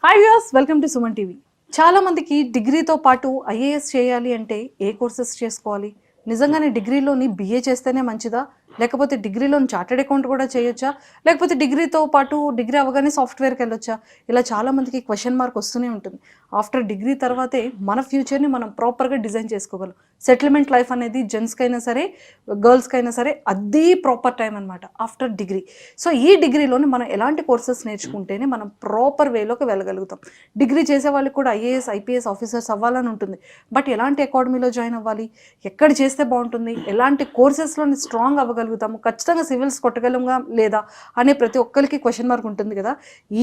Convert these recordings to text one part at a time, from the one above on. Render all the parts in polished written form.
Hi viewers, welcome to Suman TV. చాలా మందికి డిగ్రీతో పాటు ఐఏఎస్ చేయాలి అంటే ఏ కోర్సెస్ చేసుకోవాలి? నిజంగానే డిగ్రీలోని బిఏ చేస్తేనే మంచిదా, లేకపోతే డిగ్రీలోని చార్టెడ్ అకౌంట్ కూడా చేయొచ్చా, లేకపోతే డిగ్రీతో పాటు డిగ్రీ అవగానే సాఫ్ట్వేర్కి వెళ్ళొచ్చా? ఇలా చాలా మందికి క్వశ్చన్ మార్క్ వస్తూనే ఉంటుంది. ఆఫ్టర్ డిగ్రీ తర్వాతే మన ఫ్యూచర్ని మనం ప్రాపర్గా డిజైన్ చేసుకోగలం. సెటిల్మెంట్ లైఫ్ అనేది జెంట్స్కైనా సరే గర్ల్స్కైనా సరే అది ప్రాపర్ టైం అనమాట ఆఫ్టర్ డిగ్రీ. సో ఈ డిగ్రీలోని మనం ఎలాంటి కోర్సెస్ నేర్చుకుంటేనే మనం ప్రాపర్ వేలోకి వెళ్ళగలుగుతాం. డిగ్రీ చేసే వాళ్ళకి కూడా ఐఏఎస్ ఐపీఎస్ ఆఫీసర్స్ అవ్వాలని ఉంటుంది. బట్ ఎలాంటి అకాడమీలో జాయిన్ అవ్వాలి, ఎక్కడ చేస్తే బాగుంటుంది, ఎలాంటి కోర్సెస్లో స్ట్రాంగ్ అవ్వగలుగుతాము, ఖచ్చితంగా సివిల్స్ కొట్టగలంగా లేదా అనే ప్రతి ఒక్కరికి క్వశ్చన్ మార్క్ ఉంటుంది కదా.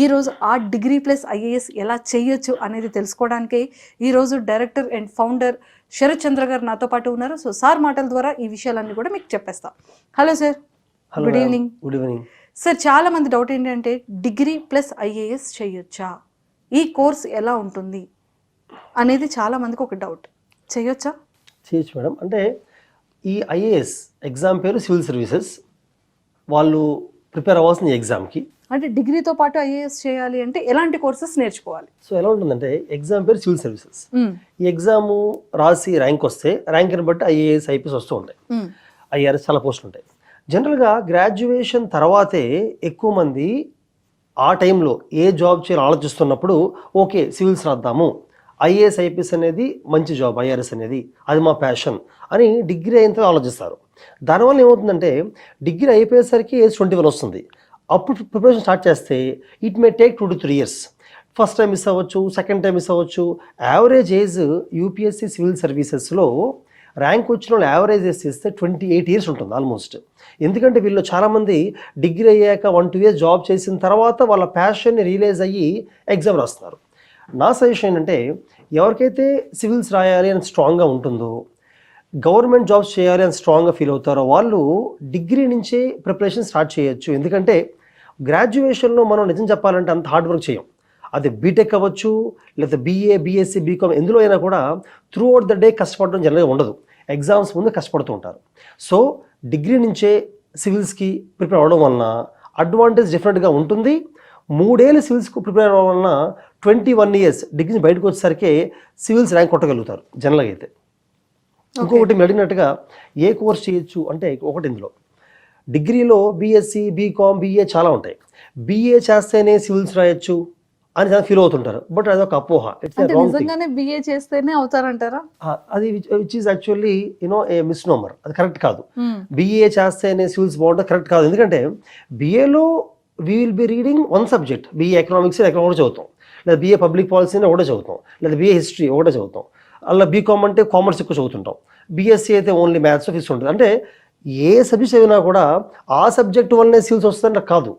ఈరోజు ఆ డిగ్రీ ప్లస్ ఐఏఎస్ ఎలా చేయొచ్చు అనేది తెలుసుకోవడానికి ఈరోజు డైరెక్టర్ అండ్ ఫౌండర్ శరత్ చంద్ర గారు నాతో పాటు ఉన్నారు. సో సార్ మాటల ద్వారా ఈ విషయాలన్నీ కూడా మీకు చెప్పేస్తా. Hello sir, good evening. Good evening sir, చాలా మంది డౌట్ ఏంటంటే డిగ్రీ ప్లస్ ఐఏఎస్ చేయొచ్చా, ఈ కోర్స్ ఎలా ఉంటుంది అనేది చాలా మందికి ఒక డౌట్. చేయొచ్చా? చేయొచ్చు మేడం. అంటే ఈ ఐఏఎస్ ఎగ్జామ్ పేరు సివిల్ సర్వీసెస్. వాళ్ళు ప్రిపేర్ అవ్వాల్సిన ఎగ్జామ్కి. అంటే డిగ్రీతో పాటు ఐఏఎస్ చేయాలి అంటే ఎలాంటి కోర్సెస్ నేర్చుకోవాలి? సో ఎలా ఉంటుందంటే ఎగ్జామ్ పేరు సివిల్ సర్వీసెస్. ఈ ఎగ్జామ్ రాసి ర్యాంక్ వస్తే ర్యాంక్ని బట్టి ఐఏఎస్ ఐపీఎస్ వస్తూ ఉంటాయి. ఐఆర్ఎస్ చాలా పోస్టులు ఉంటాయి. జనరల్గా గ్రాడ్యుయేషన్ తర్వాతే ఎక్కువ మంది ఆ టైంలో ఏ జాబ్ చేయాలో ఆలోచిస్తున్నప్పుడు ఓకే సివిల్స్ రాద్దాము, ఐఏఎస్ ఐపీఎస్ అనేది మంచి జాబ్, ఐఆర్ఎస్ అనేది అది మా ప్యాషన్ అని డిగ్రీ అయిన తర్వాత ఆలోచిస్తారు. దానివల్ల ఏమవుతుందంటే డిగ్రీ అయిపోయేసరికి ఏజ్ 21 వస్తుంది. అప్పుడు ప్రిపరేషన్ స్టార్ట్ చేస్తే it may take 2 to 3 years. First time miss అవ్వచ్చు, సెకండ్ టైం మిస్ అవ్వచ్చు. యావరేజ్ ఏజ్ యూపీఎస్సీ సివిల్ సర్వీసెస్లో ర్యాంక్ వచ్చిన వాళ్ళు యావరేజ్ ఏజ్ చేస్తే 28 years ఉంటుంది ఆల్మోస్ట్. ఎందుకంటే వీళ్ళు చాలామంది డిగ్రీ అయ్యాక 1-2 years జాబ్ చేసిన తర్వాత వాళ్ళ ప్యాషన్ని రియలైజ్ అయ్యి ఎగ్జామ్ రాస్తున్నారు. నా సజెషన్ ఏంటంటే ఎవరికైతే సివిల్స్ రాయాలి అని స్ట్రాంగ్గా ఉంటుందో, గవర్నమెంట్ జాబ్స్ చేయాలి అని స్ట్రాంగ్గా ఫీల్ అవుతారో వాళ్ళు డిగ్రీ నుంచే ప్రిపరేషన్ స్టార్ట్ చేయొచ్చు. ఎందుకంటే గ్రాడ్యుయేషన్లో మనం నిజం చెప్పాలంటే అంత హార్డ్ వర్క్ చేయం. అది బీటెక్ అవ్వచ్చు, లేదా బీఏ, బీఎస్సీ, బీకామ్ ఎందులో అయినా కూడా త్రూ అవుట్ ద డే కష్టపడడం జనరల్గా ఉండదు. ఎగ్జామ్స్ ముందు కష్టపడుతూ ఉంటారు. సో డిగ్రీ నుంచే సివిల్స్కి ప్రిపేర్ అవ్వడం వలన అడ్వాంటేజ్ డిఫరెంట్గా ఉంటుంది. 3 ఏళ్ళు సివిల్స్కు ప్రిపేర్ అవ్వడం వలన 21 years డిగ్రీ బయటకు వచ్చేసరికి సివిల్స్ ర్యాంక్ కొట్టగలుగుతారు జనరల్గా అయితే. ఇంకొకటి మీరు అడిగినట్టుగా ఏ కోర్స్ చేయొచ్చు అంటే ఒకటి ఇందులో డిగ్రీలో బీఎస్సీ, బీకామ్, బీఏ చాలా ఉంటాయి. బీఏ చేస్తేనే సివిల్స్ రాయొచ్చు అని చాలా ఫీల్ అవుతుంటారు. బట్ అదొక అపోహ. నిజంగానే బీఏ చేస్తేనే అవుతారంటారా? అది which is actually a misnomer. అది కరెక్ట్ కాదు. బీఏ చేస్తేనే సివిల్స్ బాగుంటుంది కరెక్ట్ కాదు. ఎందుకంటే బీఏలో we will be reading one subject. BA economics ఒకటే చదువుతాం, లేదా బీఏ పబ్లిక్ పాలసీ ఒకటే చదువుతాం, లేదా బీఏ హిస్టరీ ఒకటే చదువుతాం. అలా బీకామ్ అంటే కామర్స్ ఎక్కువ చదువుతుంటాం. బీఎస్సీ అయితే ఓన్లీ మ్యాథ్స్ ఫిక్స్ ఉంటుంది. అంటే ఏ సబ్జెక్ట్ చదివినా కూడా ఆ సబ్జెక్ట్ వల్లనే సివిల్స్ వస్తుందంటే కాదు.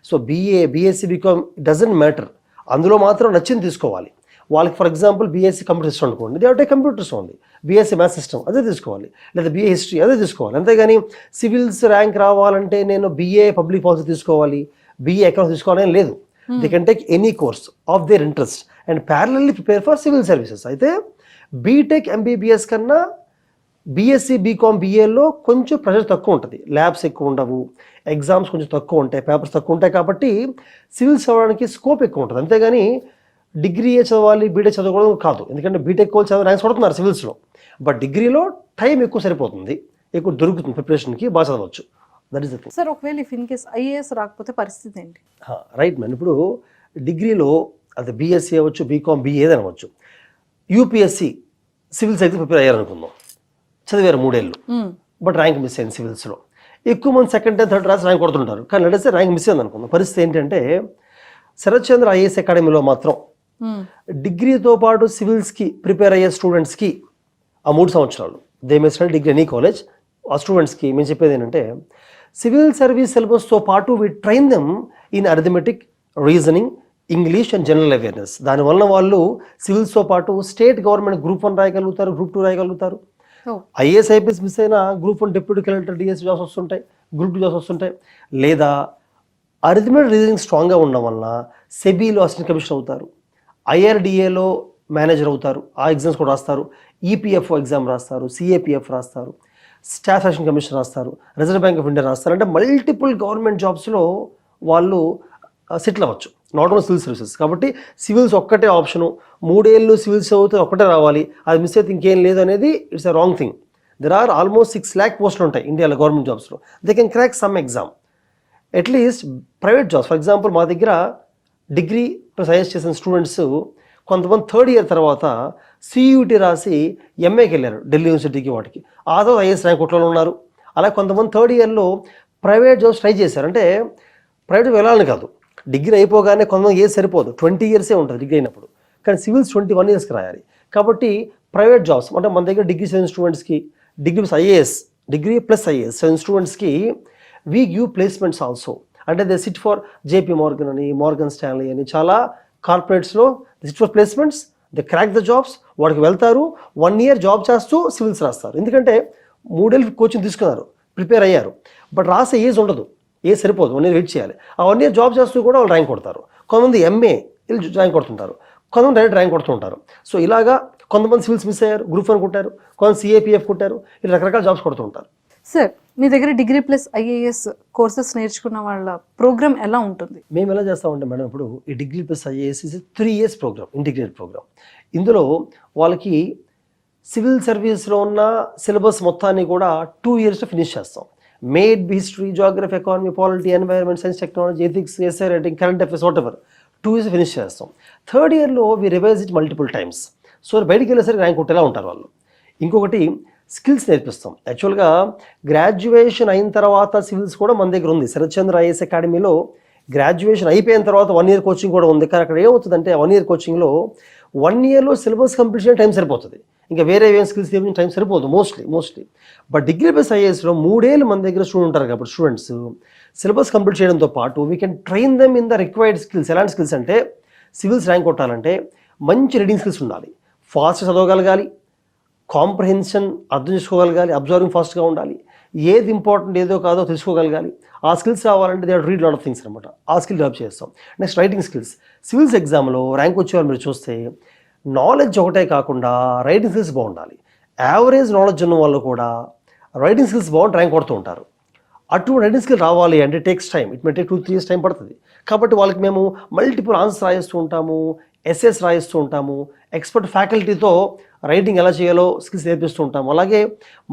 So BA, BSc, BCom doesn't matter. అందులో మాత్రం నచ్చింది తీసుకోవాలి. వాళ్ళకి for example BSc computer system అనుకోండి, దే అంటే computers only. BSc maths system అదే తీసుకోవాలి, లేదా బీఏ హిస్టరీ అదే తీసుకోవాలి. అంతేగాని సివిల్స్ ర్యాంక్ రావాలంటే నేను బీఏ పబ్లిక్ పాలసీ తీసుకోవాలి, బీఏ అకౌంట్స్ తీసుకోవాలని లేదు. They can take any course of their interest and parallelly prepare for civil services. అయితే బీటెక్, ఎంబీబీఎస్ కన్నా బీఎస్సీ, బీకామ్, బీఏలో కొంచెం ప్రెషర్ తక్కువ ఉంటుంది. ల్యాబ్స్ ఎక్కువ ఉండవు, ఎగ్జామ్స్ కొంచెం తక్కువ ఉంటాయి, పేపర్స్ తక్కువ ఉంటాయి. కాబట్టి సివిల్స్ చదవడానికి స్కోప్ ఎక్కువ ఉంటుంది. అంతేగాని డిగ్రీయే చదవాలి, బీటెక్ చదవకూడదు కాదు. ఎందుకంటే బీటెక్ వాళ్ళు చదివి ర్యాంక్స్ కొడుతున్నారు సివిల్స్లో. బట్ డిగ్రీలో టైం ఎక్కువ సరిపోతుంది, ఎక్కువ దొరుకుతుంది ప్రిపరేషన్కి, బాగా చదవచ్చు. That is the thing. Sir, ఒకవేళ ఇఫ్ ఇన్ కేస్ ఐఏఎస్ రాకపోతే పరిస్థితి ఏంటి? Right man. ఇప్పుడు డిగ్రీలో అది బీఎస్సీ అవ్వచ్చు, బీకామ్, బీఏ ఏదైనా అవ్వచ్చు. యూపీఎస్సీ సివిల్స్ అయితే ప్రిపేర్ అయ్యారనుకుందాం, చదివారు 3 ఏళ్ళు, బట్ ర్యాంక్ మిస్ అయింది సివిల్స్లో. ఎక్కువ మంది సెకండ్ అండ్ థర్డ్ రాసి ర్యాంక్ కొడుతుంటారు. కానీ నడిస్తే ర్యాంక్ మిస్ అయింది అనుకుందాం. పరిస్థితి ఏంటంటే శరత్ చంద్ర ఐఏఎస్ అకాడమీలో మాత్రం డిగ్రీతో పాటు సివిల్స్కి ప్రిపేర్ అయ్యే స్టూడెంట్స్కి ఆ 3 సంవత్సరాలు they may study degree any college. ఆ స్టూడెంట్స్కి మేము చెప్పేది ఏంటంటే సివిల్ సర్వీస్ సిలబస్తో పాటు we train them in arithmetic, reasoning, English and general awareness. దానివల్ల వాళ్ళు సివిల్స్తో పాటు స్టేట్ గవర్నమెంట్ గ్రూప్ 1 రాయగలుగుతారు, గ్రూప్ 2 రాయగలుగుతారు. ఐఏఎస్ ఐపీఎస్ మిస్ అయినా group 1 deputy collector, DS jobs వస్తుంటాయి, గ్రూప్ 2 జాబ్స్ వస్తుంటాయి. లేదా అరిథమెటిక్, రీజనింగ్ స్ట్రాంగ్గా ఉండడం వలన సెబీలో అసిస్టెంట్ కమిషనర్ అవుతారు, ఐఆర్డిఏలో మేనేజర్ అవుతారు, ఆ ఎగ్జామ్స్ కూడా రాస్తారు, ఈపీఎఫ్ఓ ఎగ్జామ్ రాస్తారు, సిఏపిఎఫ్ రాస్తారు, స్టాఫ్ సెలక్షన్ కమిషన్ రాస్తారు, రిజర్వ్ బ్యాంక్ ఆఫ్ ఇండియా రాస్తారు. అంటే మల్టిపుల్ గవర్నమెంట్ జాబ్స్లో వాళ్ళు సెటిల్ అవ్వచ్చు, నాట్ ఓన్లీ సివిల్ సర్వీసెస్. కాబట్టి సివిల్స్ ఒక్కటే ఆప్షను, 3 ఏళ్ళు సివిల్స్ చదివితే ఒక్కటే రావాలి, అది మిస్ అయితే ఇంకేం లేదు అనేది it's a wrong thing. There are almost 6 lakh పోస్టులు ఉంటాయి ఇండియాలో గవర్నమెంట్ జాబ్స్లో. They can crack some exam. At least private jobs, for example మా దగ్గర డిగ్రీ ప్లస్ ఐఎస్ చేసిన స్టూడెంట్స్ కొంతమంది 3rd year తర్వాత సియూటీ రాసి ఎంఏకి వెళ్ళారు ఢిల్లీ యూనివర్సిటీకి, వాటికి ఆ తర్వాత ఐఎస్ ర్యాంక్ కొట్టలో ఉన్నారు. అలా కొంతమంది 3rd yearలో ప్రైవేట్ జాబ్స్ ట్రై చేశారు. అంటే ప్రైవేట్ వెళ్ళాలని కాదు, డిగ్రీ అయిపోగానే కొంతమంది ఏజ్ సరిపోదు, 20 years ఉంటుంది డిగ్రీ అయినప్పుడు, కానీ సివిల్స్ 21 yearsకి రాయాలి. కాబట్టి ప్రైవేట్ జాబ్స్ అంటే మన దగ్గర డిగ్రీ చదివిన స్టూడెంట్స్కి, degree plus IAS, degree plus IAS చదివిన స్టూడెంట్స్కి వీ గివ్ ప్లేస్మెంట్స్ ఆల్సో. అంటే they sit for JP Morgan అని, మార్గన్ స్టాన్లీ అని, చాలా కార్పొరేట్స్లో they sit for placements, they crack the jobs. వాడికి వెళ్తారు, 1 year జాబ్ చేస్తూ సివిల్స్ రాస్తారు. ఎందుకంటే 3 ఏళ్ళు కోచింగ్ తీసుకున్నారు, ప్రిపేర్ అయ్యారు, బట్ రాసే ఏజ్ ఉండదు, ఏజ్ సరిపోదు, 1 year వెయిట్ చేయాలి. ఆ 1 year జాబ్ చేస్తూ కూడా వాళ్ళు ర్యాంక్ కొడతారు. కొంతమంది ఎంఏ ర్యాంక్ కొడుతుంటారు, కొంతమంది డైరెక్ట్ ర్యాంక్ కొడుతుంటారు. సో ఇలాగా కొంతమంది సివిల్స్ మిస్ అయ్యారు, గ్రూప్ 1 కొట్టారు, కొంతమంది సిఏపిఎఫ్ కొట్టారు, ఇలా రకరకాల జాబ్స్ కొడుతుంటారు. సార్ మీ దగ్గర డిగ్రీ ప్లస్ ఐఏఎస్ కోర్సెస్ నేర్చుకున్న వాళ్ళ ప్రోగ్రామ్ ఎలా ఉంటుంది? మేము ఎలా చేస్తామంటే మేడం, ఇప్పుడు ఈ degree plus IAS is 3 years programme, integrated programme. ఇందులో వాళ్ళకి సివిల్ సర్వీస్లో ఉన్న సిలబస్ మొత్తాన్ని కూడా 2 yearsలో ఫినిష్ చేస్తాం. మేడ్ history, geography, economy, polity, environment, science, technology, ethics, essay writing, current affairs, whatever 2 years finish చేస్తాం. 3rd yearలో we revise it multiple times. So బయటికి వెళ్ళేసరికి ర్యాంక్ కొట్టేలా ఉంటారు వాళ్ళు. ఇంకొకటి స్కిల్స్ నేర్పిస్తాం. యాక్చువల్గా గ్రాడ్యుయేషన్ అయిన తర్వాత సివిల్స్ కూడా మన దగ్గర ఉంది. శరత్చంద్ర ఐఏఎస్ అకాడమీలో గ్రాడ్యుయేషన్ అయిపోయిన తర్వాత 1 year కోచింగ్ కూడా ఉంది. కానీ అక్కడ ఏమవుతుందంటే 1 year కోచింగ్లో 1 yearలో సిలబస్ కంప్లీట్ చేయడం టైం సరిపోతుంది, ఇంకా వేరే ఏం స్కిల్స్ ఏమైనా టైం సరిపోదు మోస్ట్లీ. బట్ డిగ్రీ ప్లస్ ఐఏఎస్లో 3 ఏళ్ళు మన దగ్గర స్టూడెంట్ ఉంటారు కాబట్టి స్టూడెంట్స్ సిలబస్ కంప్లీట్ చేయడంతో పాటు we can train them in the required skills. ఎలాంటి స్కిల్స్ అంటే సివిల్స్ ర్యాంక్ కొట్టాలంటే మంచి రీడింగ్ స్కిల్స్ ఉండాలి, ఫాస్ట్ చదవగలగాలి, కాంప్రహెన్షన్ అర్థం చేసుకోగలగాలి, అబ్జర్వింగ్ ఫాస్ట్గా ఉండాలి, ఏది ఇంపార్టెంట్ ఏదో కాదో తెలుసుకోగలగాలి. ఆ స్కిల్స్ రావాలంటే they read lot of things అనమాట. ఆ స్కిల్ డెవలప్ చేస్తాం. Next writing skills. సివిల్స్ ఎగ్జామ్లో ర్యాంక్ వచ్చేవాళ్ళు మీరు చూస్తే నాలెడ్జ్ ఒకటే కాకుండా రైటింగ్ స్కిల్స్ బాగుండాలి. యావరేజ్ నాలెడ్జ్ ఉన్న వాళ్ళు కూడా రైటింగ్ స్కిల్స్ బాగుంటే ర్యాంక్ కొడుతూ ఉంటారు. అటువంటి రైటింగ్ స్కిల్ రావాలి అంటే takes time, it may take 2-3 years time పడుతుంది. కాబట్టి వాళ్ళకి మేము మల్టిపుల్ ఆన్సర్స్ రాయిస్తూ ఉంటాము, ఎస్ఎస్ రాయిస్తూ ఉంటాము, ఎక్స్పర్ట్ ఫ్యాకల్టీతో రైటింగ్ ఎలా చేయాలో స్కిల్స్ నేర్పిస్తూ ఉంటాము. అలాగే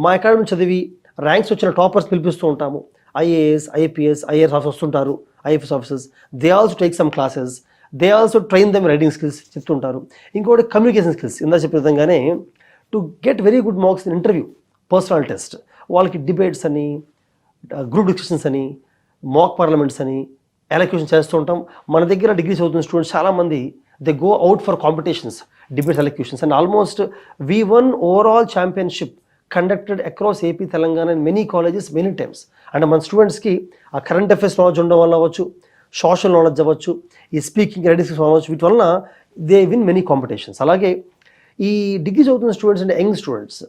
మా అకాడమీ చదివి ర్యాంక్స్ వచ్చిన టాపర్స్ పిలిపిస్తూ ఉంటాము. ఐఏఎస్, ఐపీఎస్, ఐఏఎస్ ఆఫీసర్స్ వస్తుంటారు, IFS officers. They also take some classes, they also train them writing skills చెప్తుంటారు. ఇంకోటి కమ్యూనికేషన్ స్కిల్స్. ఇందా చెప్పిన విధంగానే to get very good marks in interview, personal test, వాళ్ళకి డిబేట్స్ అని, గ్రూప్ డిస్కషన్స్ అని, మాక్ parliaments అని ఎలక్యూషన్ చేస్తూ ఉంటాం. మన దగ్గర డిగ్రీ చదువుతున్న స్టూడెంట్స్ చాలామంది they go out for competitions, debates, elocutions, and almost we one overall championship conducted across AP, Telangana and many colleges many times. అంటే మన స్టూడెంట్స్కి ఆ కరెంట్ అఫేర్స్ నాలెడ్జ్ ఉండడం వల్ల అవ్వచ్చు, సోషల్ నాలెడ్జ్ అవ్వచ్చు, ఈ స్పీకింగ్ రైటింగ్ స్కిల్స్ అవ్వచ్చు, వీటి వలన దే విన్ మెనీ కాంపిటీషన్స్. అలాగే ఈ డిగ్రీ చదువుతున్న స్టూడెంట్స్ అంటే యంగ్ స్టూడెంట్స్,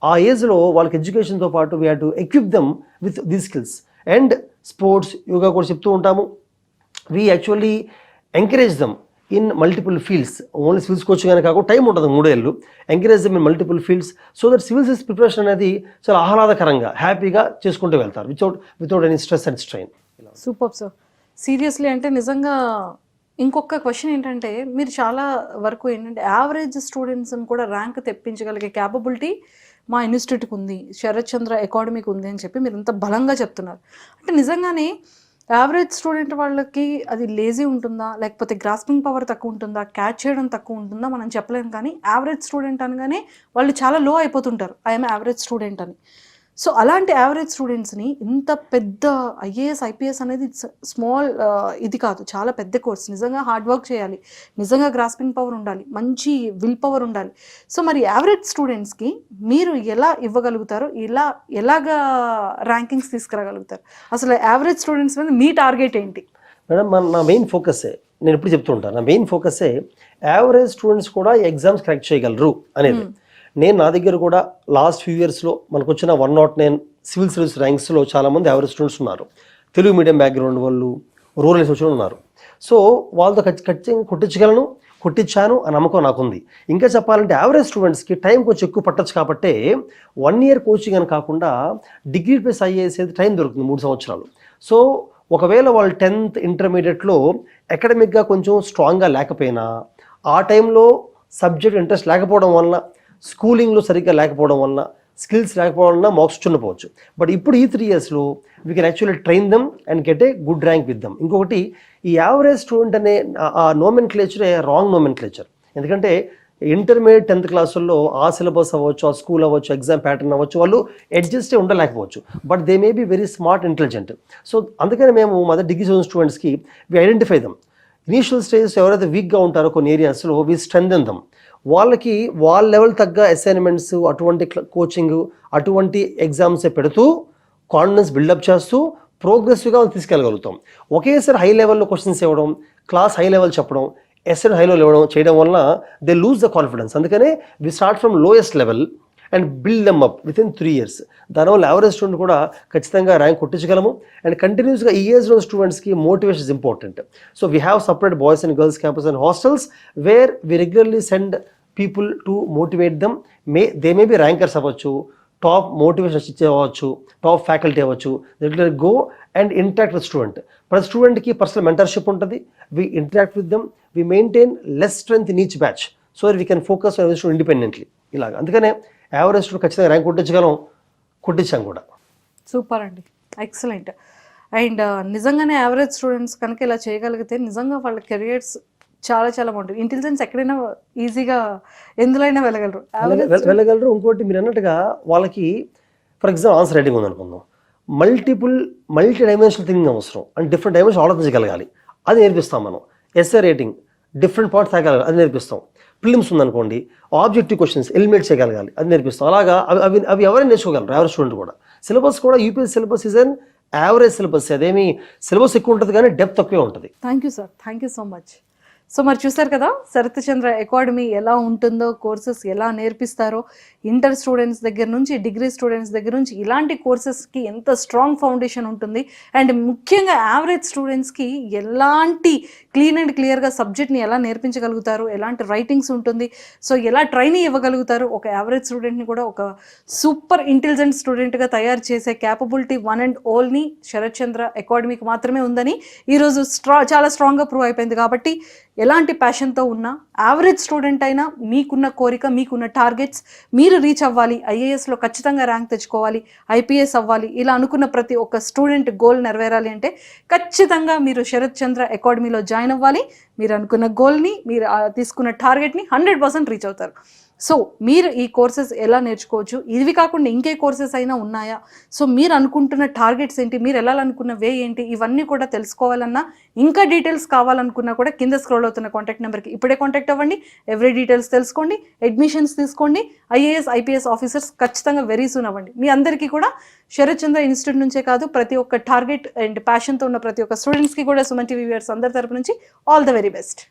ఆ ఏజ్లో వాళ్ళకి ఎడ్యుకేషన్తో పాటు we have to equip them with these skills. And sports, yoga కూడా చెప్తూ ఉంటాము. We actually encourage them in multiple fields. Only civils coaching అని కాకుండా టైం ఉంటుంది 3 ఏళ్ళు. Encourage them in multiple fields so that civils preparation అనేది చాలా ఆహ్లాదకరంగా, హ్యాపీగా చేసుకుంటూ వెళ్తారు without any stress and strain. Super sir. Seriously అంటే నిజంగా ఇంకొక క్వశ్చన్ ఏంటంటే, మీరు చాలా వరకు ఏంటంటే యావరేజ్ స్టూడెంట్స్ని కూడా ర్యాంక్ తెప్పించగలిగే క్యాపబిలిటీ మా ఇన్స్టిట్యూట్కి ఉంది, శరత్ చంద్ర అకాడమీకి ఉంది అని చెప్పి మీరు ఇంత బలంగా చెప్తున్నారు. అంటే నిజంగానే యావరేజ్ స్టూడెంట్ వాళ్ళకి అది లేజీ ఉంటుందా, లేకపోతే గ్రాస్పింగ్ పవర్ తక్కువ ఉంటుందా, క్యాచ్ చేయడం తక్కువ ఉంటుందా మనం చెప్పలేము. కానీ యావరేజ్ స్టూడెంట్ అనగానే వాళ్ళు చాలా లో అయిపోతుంటారు, ఐఎమ్ యావరేజ్ స్టూడెంట్ అని. సో అలాంటి యావరేజ్ స్టూడెంట్స్ని ఇంత పెద్ద ఐఏఎస్, ఐపీఎస్ అనేది స్మాల్ ఇది కాదు, చాలా పెద్ద కోర్స్. నిజంగా హార్డ్ వర్క్ చేయాలి, నిజంగా గ్రాస్పింగ్ పవర్ ఉండాలి, మంచి విల్ పవర్ ఉండాలి. సో మరి యావరేజ్ స్టూడెంట్స్కి మీరు ఎలా ఇవ్వగలుగుతారు, ఎలాగా ర్యాంకింగ్స్ తీసుకురాగలుగుతారు? అసలు యావరేజ్ స్టూడెంట్స్ మీద మీ టార్గెట్ ఏంటి? మేడం, నా మెయిన్ ఫోకసే, నేను ఎప్పుడు చెప్తూ ఉంటాను, నా మెయిన్ ఫోకసే యావరేజ్ స్టూడెంట్స్ కూడా ఎగ్జామ్స్ క్రాక్ చేయగలరు అనేది. నేను నా దగ్గర కూడా లాస్ట్ ఫ్యూ ఇయర్స్లో మనకు వచ్చిన 109 సివిల్ సర్వీస్ ర్యాంక్స్లో చాలామంది యావరేజ్ స్టూడెంట్స్ ఉన్నారు. తెలుగు మీడియం బ్యాక్గ్రౌండ్ వాళ్ళు, రూరల్ వచ్చిన ఉన్నారు. సో వాళ్ళతో ఖచ్చితంగా కొట్టించాను ఆ నమ్మకం నాకుంది. ఇంకా చెప్పాలంటే యావరేజ్ స్టూడెంట్స్కి టైం కొంచెం ఎక్కువ పట్టచ్చు కాబట్టి 1 year కోచింగ్ అని కాకుండా డిగ్రీ ప్లస్ ఐఏఎస్ అయితే టైం దొరుకుతుంది 3 సంవత్సరాలు. సో ఒకవేళ వాళ్ళు 10th ఇంటర్మీడియట్లో అకాడమిక్గా కొంచెం స్ట్రాంగ్గా లేకపోయినా, ఆ టైంలో సబ్జెక్ట్ ఇంట్రెస్ట్ లేకపోవడం వలన, స్కూలింగ్లో సరిగ్గా లేకపోవడం వలన, స్కిల్స్ లేకపోవడం వలన మార్క్స్ చున్నపోవచ్చు. బట్ ఇప్పుడు ఈ 3 yearsలో we can actually train them and get a good rank with them. ఇంకొకటి, ఈ యావరేజ్ స్టూడెంట్ అనే ఆ నోమెన్క్లేచరే రాంగ్ నోమెన్క్లేచర్. ఎందుకంటే ఇంటర్మీడియట్ 10th క్లాసుల్లో ఆ సిలబస్ అవ్వచ్చు, ఆ స్కూల్ అవ్వచ్చు, ఎగ్జామ్ ప్యాటర్న్ అవ్వచ్చు, వాళ్ళు అడ్జస్టే ఉండలేకపోవచ్చు. But they may be very smart, intelligent. So అందుకని మేము మదర్ డిగ్రీ చదివిన స్టూడెంట్స్కి we identify them. Initial stages ఎవరైతే వీక్గా ఉంటారో కొన్ని ఏరియాస్లో వి స్ట్రెంథెన్ దమ్. వాళ్ళకి వాళ్ళ లెవెల్ తగ్గ అసైన్మెంట్స్, అటువంటి కోచింగ్, అటువంటి ఎగ్జామ్సే పెడుతూ కాన్ఫిడెన్స్ బిల్డప్ చేస్తూ ప్రోగ్రెసివ్గా వాళ్ళు తీసుకెళ్ళగలుగుతాం. ఒకేసారి హై లెవెల్లో క్వశ్చన్స్ ఇవ్వడం, క్లాస్ హై లెవెల్ చెప్పడం, ఎస్ఎన్ హైలో ఇవ్వడం చేయడం వలన దే లూజ్ ద కాన్ఫిడెన్స్. అందుకనే we start from lowest level and build them up with in 3 years. దానివల్ల యావరేజ్ స్టూడెంట్ కూడా ఖచ్చితంగా ర్యాంక్ కొట్టించగలము. అండ్ కంటిన్యూస్గా ఈ ఏజ్లో స్టూడెంట్స్కి motivation is important. So we have separate boys and girls campus and hostels where we regularly send people to motivate them. They may be rankers అవ్వచ్చు, top motivation ఇచ్చే అవ్వచ్చు, టాప్ ఫ్యాకల్టీ అవ్వచ్చు. Regular go and interact with student. ప్రతి స్టూడెంట్కి personal mentorship ఉంటుంది. We interact with them, we maintain less strength in each batch so that we can focus on student independently. ఇలాగ అందుకనే average student ఖచ్చితంగా rank కొట్టించాం కూడా. Super అండి, excellent. And నిజంగానే యావరేజ్ స్టూడెంట్స్ కనుక ఇలా చేయగలిగితే నిజంగా వాళ్ళ కెరియర్స్ చాలా చాలా బాగుంటుంది. ఇంటెలిజెన్స్ ఎక్కడైనా ఈజీగా ఎందులోనైనా వెళ్ళగలరు. వెళ్ళగలరు. ఇంకోటి మీరు అన్నట్టుగా వాళ్ళకి ఫర్ ఎగ్జాంపుల్ ఆన్సర్ రైటింగ్ ఉందనుకుందాం, మల్టీ డైమెన్షనల్ థింకింగ్ అవసరం. అండ్ డిఫరెంట్ డైమెన్షన్ ఆలోచించగలగాలి, అది నేర్పిస్తాం మనం. ఎస్ఏ రేటింగ్ డిఫరెంట్ పాయింట్స్ తాగలగాలి, అది నేర్పిస్తాం. ఫిలిమ్స్ ఉందనుకోండి, ఆబ్జెక్టివ్ క్వశ్చన్స్ ఎలిమినేట్ చేయగలగాలి, అది నేర్పిస్తాం. అలాగా అవి ఎవరైనా నేర్చుకోగలరు, యావరేజ్ స్టూడెంట్ కూడా. సిలబస్ కూడా UPSC syllabus is an average syllabus. అదేమి సిలబస్ ఎక్కువ ఉంటుంది కానీ డెప్త్ తక్కువే ఉంటుంది. Thank you sir, thank you so much. So మరి చూసారు కదా శరత్ చంద్ర అకాడమీ ఎలా ఉంటుందో, కోర్సెస్ ఎలా నేర్పిస్తారో, ఇంటర్ స్టూడెంట్స్ దగ్గర నుంచి డిగ్రీ స్టూడెంట్స్ దగ్గర నుంచి ఇలాంటి కోర్సెస్కి ఎంత స్ట్రాంగ్ ఫౌండేషన్ ఉంటుంది. అండ్ ముఖ్యంగా యావరేజ్ స్టూడెంట్స్కి ఎలాంటి క్లీన్ అండ్ క్లియర్గా సబ్జెక్ట్ని ఎలా నేర్పించగలుగుతారు, ఎలాంటి రైటింగ్స్ ఉంటుంది, సో ఎలా ట్రైనింగ్ ఇవ్వగలుగుతారు, ఒక యావరేజ్ స్టూడెంట్ని కూడా ఒక సూపర్ ఇంటెలిజెంట్ స్టూడెంట్గా తయారు చేసే capability one and only Sharath Chandra అకాడమీకి మాత్రమే ఉందని ఈరోజు చాలా స్ట్రాంగ్గా ప్రూవ్ అయిపోయింది. కాబట్టి ఎలాంటి ప్యాషన్తో ఉన్న యావరేజ్ స్టూడెంట్ అయినా మీకున్న కోరిక, మీకున్న టార్గెట్స్, మీరు రీచ్ అవ్వాలి, ఐఏఎస్లో ఖచ్చితంగా ర్యాంక్ తెచ్చుకోవాలి, ఐపీఎస్ అవ్వాలి, ఇలా అనుకున్న ప్రతి ఒక్క స్టూడెంట్ గోల్ నెరవేరాలి అంటే ఖచ్చితంగా మీరు శరత్ చంద్ర అకాడమీలో జాయిన్ అవ్వాలి. మీరు అనుకున్న గోల్ని, మీరు తీసుకున్న టార్గెట్ని 100% రీచ్ అవుతారు. సో మీరు ఈ కోర్సెస్ ఎలా నేర్చుకోవచ్చు, ఇవి కాకుండా ఇంకే కోర్సెస్ అయినా ఉన్నాయా, సో మీరు అనుకుంటున్న టార్గెట్స్ ఏంటి, మీరు వెళ్ళాలనుకున్న వే ఏంటి, ఇవన్నీ కూడా తెలుసుకోవాలన్నా, ఇంకా డీటెయిల్స్ కావాలనుకున్నా కూడా కింద స్క్రోల్ అవుతున్న కాంటాక్ట్ నెంబర్కి ఇప్పుడే కాంటాక్ట్ అవ్వండి. ఎవ్రీ డీటెయిల్స్ తెలుసుకోండి, అడ్మిషన్స్ తీసుకోండి. ఐఏఎస్ ఐపీఎస్ ఆఫీసర్స్ ఖచ్చితంగా వెరీ సూన్ అవ్వండి. మీ అందరికీ కూడా శరత్ చంద్ర ఇన్స్టిట్యూట్ నుంచే కాదు, ప్రతి ఒక్క టార్గెట్ అండ్ ప్యాషన్తో ఉన్న ప్రతి ఒక్క స్టూడెంట్స్కి కూడా సుమన్ టీవీ వ్యూవర్స్ అందరి తరపు నుంచి ఆల్ ద వెరీ బెస్ట్.